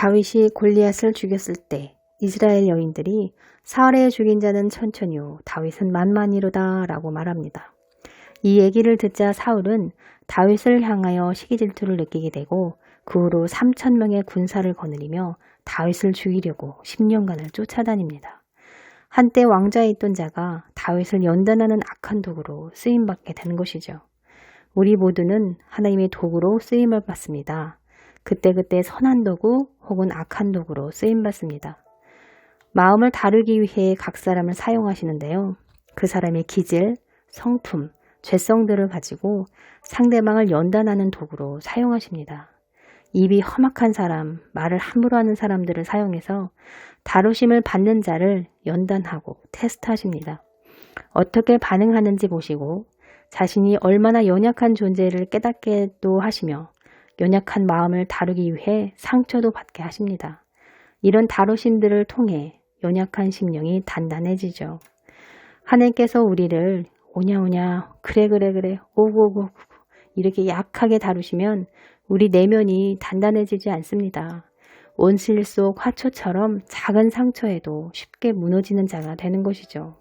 다윗이 골리앗을 죽였을 때 이스라엘 여인들이 사울의 죽인 자는 천천히요 다윗은 만만이로다 라고 말합니다. 이 얘기를 듣자 사울은 다윗을 향하여 시기질투를 느끼게 되고 그 후로 3,000명의 군사를 거느리며 다윗을 죽이려고 10년간을 쫓아다닙니다. 한때 왕좌에 있던 자가 다윗을 연단하는 악한 도구로 쓰임받게 되는 것이죠. 우리 모두는 하나님의 도구로 쓰임을 받습니다. 그때그때 선한 도구 혹은 악한 도구로 쓰임받습니다. 마음을 다루기 위해 각 사람을 사용하시는데요. 그 사람의 기질, 성품, 죄성들을 가지고 상대방을 연단하는 도구로 사용하십니다. 입이 험악한 사람, 말을 함부로 하는 사람들을 사용해서 다루심을 받는 자를 연단하고 테스트하십니다. 어떻게 반응하는지 보시고 자신이 얼마나 연약한 존재를 깨닫게도 하시며 연약한 마음을 다루기 위해 상처도 받게 하십니다. 이런 다루심들을 통해 연약한 심령이 단단해지죠. 하나님께서 우리를 오냐오냐 그래 오고오고 이렇게 약하게 다루시면 우리 내면이 단단해지지 않습니다. 온실 속 화초처럼 작은 상처에도 쉽게 무너지는 자가 되는 것이죠.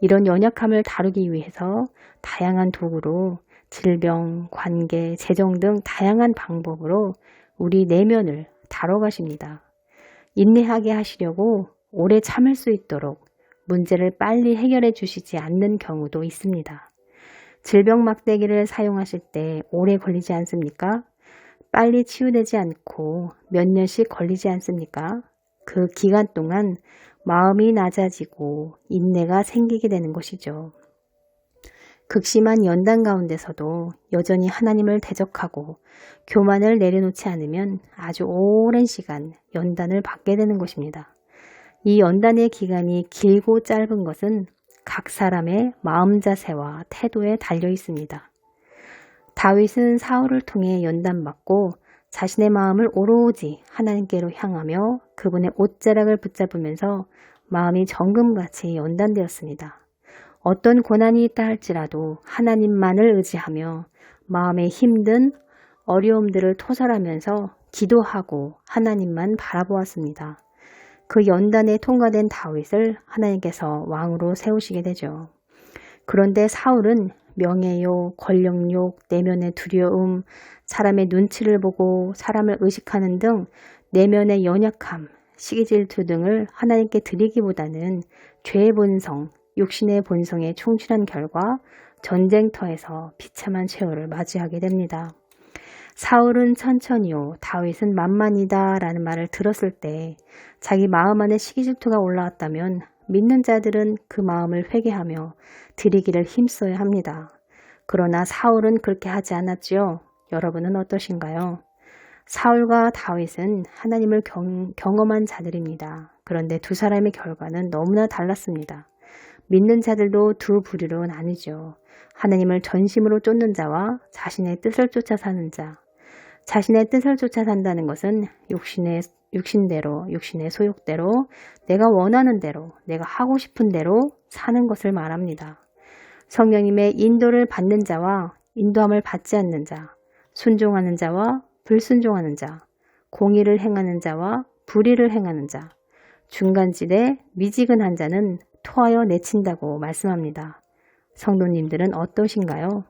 이런 연약함을 다루기 위해서 다양한 도구로 질병, 관계, 재정 등 다양한 방법으로 우리 내면을 다뤄가십니다. 인내하게 하시려고 오래 참을 수 있도록 문제를 빨리 해결해 주시지 않는 경우도 있습니다. 질병 막대기를 사용하실 때 오래 걸리지 않습니까? 빨리 치유되지 않고 몇 년씩 걸리지 않습니까? 그 기간 동안 마음이 낮아지고 인내가 생기게 되는 것이죠. 극심한 연단 가운데서도 여전히 하나님을 대적하고 교만을 내려놓지 않으면 아주 오랜 시간 연단을 받게 되는 것입니다. 이 연단의 기간이 길고 짧은 것은 각 사람의 마음 자세와 태도에 달려 있습니다. 다윗은 사울을 통해 연단받고 자신의 마음을 오로지 하나님께로 향하며 그분의 옷자락을 붙잡으면서 마음이 정금같이 연단되었습니다. 어떤 고난이 있다 할지라도 하나님만을 의지하며 마음에 힘든 어려움들을 토설하면서 기도하고 하나님만 바라보았습니다. 그 연단에 통과된 다윗을 하나님께서 왕으로 세우시게 되죠. 그런데 사울은 명예욕, 권력욕, 내면의 두려움, 사람의 눈치를 보고 사람을 의식하는 등 내면의 연약함, 시기질투 등을 하나님께 드리기보다는 죄의 본성, 육신의 본성에 충실한 결과 전쟁터에서 비참한 최후를 맞이하게 됩니다. 사울은 천천히요, 다윗은 만만이다 라는 말을 들었을 때 자기 마음 안에 시기질투가 올라왔다면 믿는 자들은 그 마음을 회개하며 드리기를 힘써야 합니다. 그러나 사울은 그렇게 하지 않았지요. 여러분은 어떠신가요? 사울과 다윗은 하나님을 경험한 자들입니다. 그런데 두 사람의 결과는 너무나 달랐습니다. 믿는 자들도 두 부류로 나뉘죠. 하나님을 전심으로 쫓는 자와 자신의 뜻을 쫓아 사는 자. 자신의 뜻을 쫓아 산다는 것은 육신대로, 육신의 소욕대로, 내가 원하는 대로, 내가 하고 싶은 대로 사는 것을 말합니다. 성령님의 인도를 받는 자와 인도함을 받지 않는 자, 순종하는 자와 불순종하는 자, 공의를 행하는 자와 불의를 행하는 자, 중간지대 미지근한 자는 토하여 내친다고 말씀합니다. 성도님들은 어떠신가요?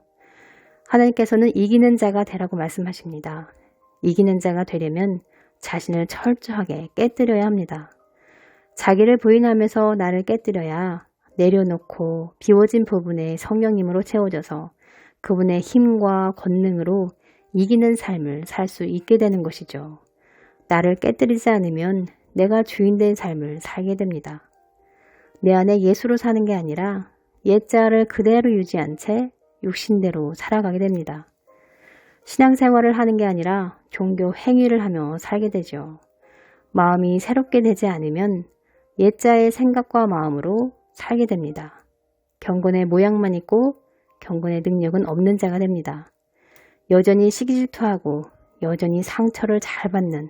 하나님께서는 이기는 자가 되라고 말씀하십니다. 이기는 자가 되려면 자신을 철저하게 깨뜨려야 합니다. 자기를 부인하면서 나를 깨뜨려야 내려놓고 비워진 부분에 성령님으로 채워져서 그분의 힘과 권능으로 이기는 삶을 살 수 있게 되는 것이죠. 나를 깨뜨리지 않으면 내가 주인된 삶을 살게 됩니다. 내 안에 예수로 사는 게 아니라 옛자를 그대로 유지한 채 육신대로 살아가게 됩니다. 신앙생활을 하는 게 아니라 종교 행위를 하며 살게 되죠. 마음이 새롭게 되지 않으면 옛자의 생각과 마음으로 살게 됩니다. 경건의 모양만 있고 경건의 능력은 없는 자가 됩니다. 여전히 시기질투하고 여전히 상처를 잘 받는,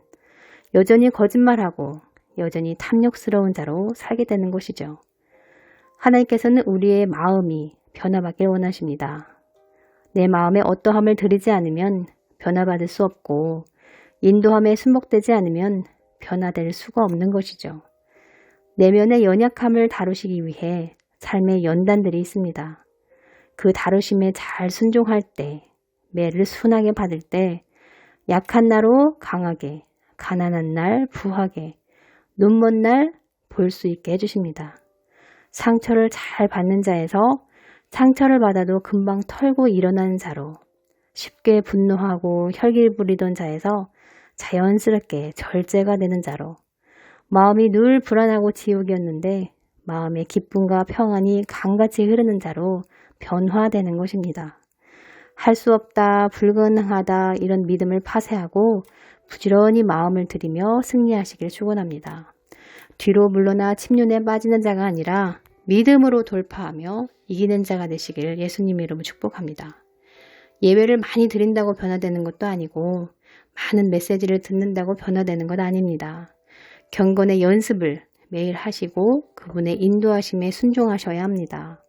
여전히 거짓말하고 여전히 탐욕스러운 자로 살게 되는 것이죠. 하나님께서는 우리의 마음이 변화받길 원하십니다. 내 마음에 어떠함을 들이지 않으면 변화받을 수 없고 인도함에 순복되지 않으면 변화될 수가 없는 것이죠. 내면의 연약함을 다루시기 위해 삶의 연단들이 있습니다. 그 다루심에 잘 순종할 때, 매를 순하게 받을 때, 약한 날로 강하게, 가난한 날 부하게, 눈먼 날 볼 수 있게 해주십니다. 상처를 잘 받는 자에서 상처를 받아도 금방 털고 일어나는 자로, 쉽게 분노하고 혈기 부리던 자에서 자연스럽게 절제가 되는 자로, 마음이 늘 불안하고 지옥이었는데 마음의 기쁨과 평안이 강같이 흐르는 자로 변화되는 것입니다. 할 수 없다, 불가능하다 이런 믿음을 파쇄하고 부지런히 마음을 들이며 승리하시길 축원합니다. 뒤로 물러나 침륜에 빠지는 자가 아니라 믿음으로 돌파하며 이기는 자가 되시길 예수님 이름으로 축복합니다. 예배를 많이 드린다고 변화되는 것도 아니고 많은 메시지를 듣는다고 변화되는 것 아닙니다. 경건의 연습을 매일 하시고 그분의 인도하심에 순종하셔야 합니다.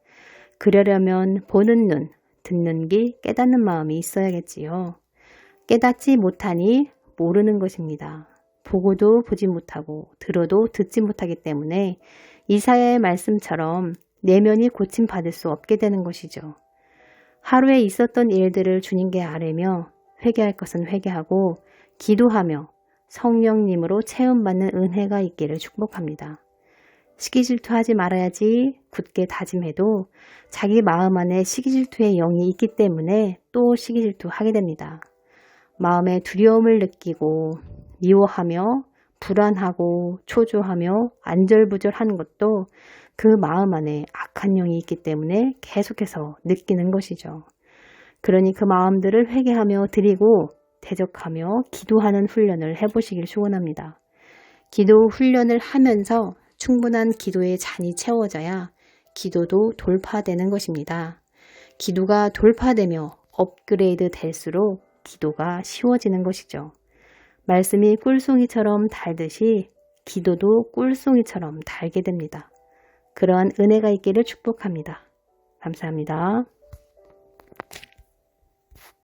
그러려면 보는 눈, 듣는 귀, 깨닫는 마음이 있어야겠지요. 깨닫지 못하니 모르는 것입니다. 보고도 보지 못하고 들어도 듣지 못하기 때문에 이사야의 말씀처럼 내면이 고침받을 수 없게 되는 것이죠. 하루에 있었던 일들을 주님께 아뢰며 회개할 것은 회개하고 기도하며 성령님으로 체험받는 은혜가 있기를 축복합니다. 시기질투하지 말아야지 굳게 다짐해도 자기 마음 안에 시기질투의 영이 있기 때문에 또 시기질투하게 됩니다. 마음에 두려움을 느끼고 미워하며 불안하고 초조하며 안절부절하는 것도 그 마음 안에 악한 영이 있기 때문에 계속해서 느끼는 것이죠. 그러니 그 마음들을 회개하며 드리고 대적하며 기도하는 훈련을 해보시길 축원합니다. 기도 훈련을 하면서 충분한 기도의 잔이 채워져야 기도도 돌파되는 것입니다. 기도가 돌파되며 업그레이드 될수록 기도가 쉬워지는 것이죠. 말씀이 꿀송이처럼 달듯이 기도도 꿀송이처럼 달게 됩니다. 그러한 은혜가 있기를 축복합니다. 감사합니다.